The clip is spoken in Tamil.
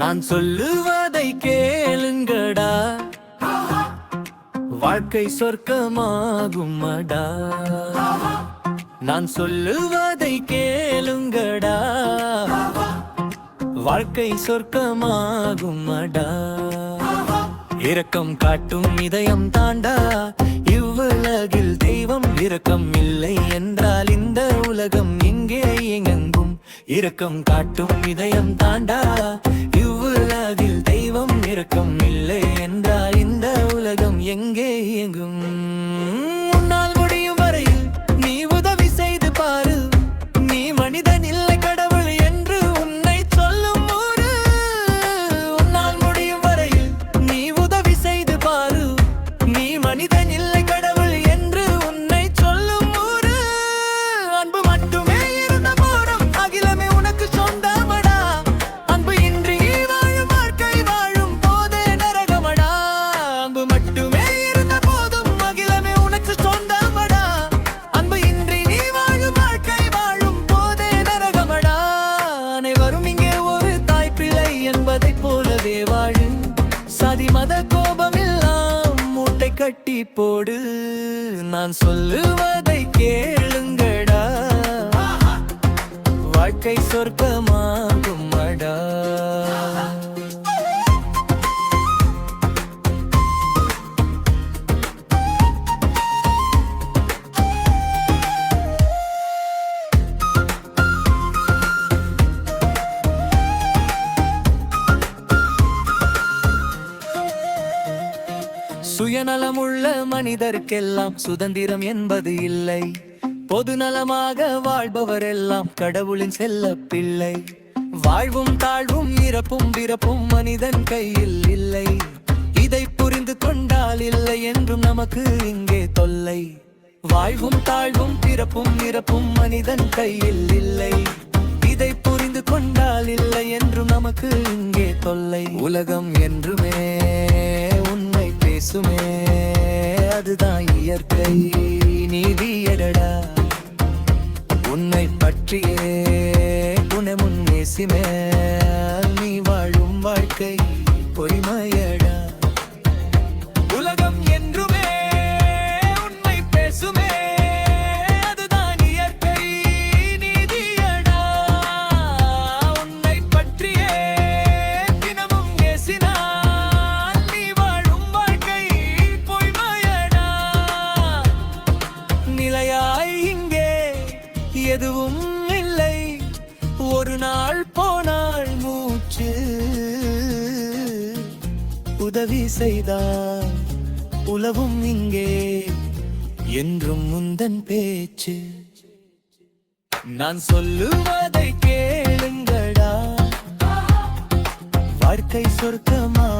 நான் சொல்லுவதை கேளுங்கடா, வாழ்க்கை சொர்க்கமாகுமடா. நான் சொல்லுவதை கேளுங்கடா, வாழ்க்கை சொர்க்கமாகுமடா. இரக்கம் காட்டும் இதயம் தாண்டா இவ்வுலகில் தெய்வம். இரக்கம் இல்லை என்றால் இந்த உலகம் எங்கே எங்கும். இரக்கம் காட்டும் இதயம் தாண்டா இவ்வுலகில் தெய்வம். இரக்கம் இல்லை என்றால் இந்த உலகம் எங்கே எங்கும். உன்னால் முடியும் வரையில் நீ உதவி செய்து பாரு, நீ மனிதன் இல்லை கடவுள் என்று உன்னை சொல்லும் ஊரு. உன்னால் முடியும் வரையில் நீ உதவி செய்து பாரு, நீ மனிதன் இல்லை கடவுள் என்று உன்னை சொல்லும் ஊரு. அன்பு மட்டுமே இருந்த போதும் அகிலமே உனக்கு சொந்தமடா. அன்பு இன்றி வாழும் வாழ்க்கை வாழும் போதே நரகமடா. அன்பு மட்டுமே இருந்த போதும் அகிலமே உனக்கு சொந்தமடா. அன்பு இன்றி நீ வாழும் வாழ்க்கை வாழும் போதே நரகமடா. அனைவரும் இங்கே ஒரு தாய் பிள்ளை என்பதைப் போலவே வாழு. சதி மத கோபமெல்லாம் மூட்டை கட்டி போடு. நான் சொல்லுவதை கேளுங்கடா, வாழ்க்கை சொர்க்கமாகுமடா. சுயநலமுள்ள மனிதர்க்கெல்லாம் சுதந்திரம் என்பது இல்லை. பொதுநலமாக வாழ்பவரெல்லாம் கடவுளின் செல்ல பிள்ளை. வாழ்வும் தாழ்வும் இறப்பும் பிறப்பும் மனிதன் கையில் இல்லை. இதை புரிந்து கொண்டால் இல்லை என்றும் நமக்கு இங்கே தொல்லை. வாழ்வும் தாழ்வும் பிறப்பும் இறப்பும் மனிதன் கையில் இல்லை. இதை புரிந்து கொண்டால் இல்லை என்றும் நமக்கு இங்கே தொல்லை. உலகம் என்றுமே உண்மை பேசுமே, அதுதான் இயற்கை நீதியடா. உன்னை பற்றியே குணமுன் நேசிமே, நீ வாழும் வாழ்க்கை பொய்மையடா. உலகம் என்றுமே உண்மை பேசுமே, அதுதான் இயற்கை நீதியடா. உன்னை பற்றியே தினமும் நேசினால் நீ வாழும் வாழ்க்கை பொய்மையடா. நிலையாய் இங்கே எதுவும் இல்லை, ஒரு நாள் போனால் மூச்சு. உதவி செய்தால் உலவும் இங்கே என்றும் முந்தன் பேச்சு. நான் சொல்லுவதை கேளுங்கடா, வாழ்க்கை சொர்க்கமா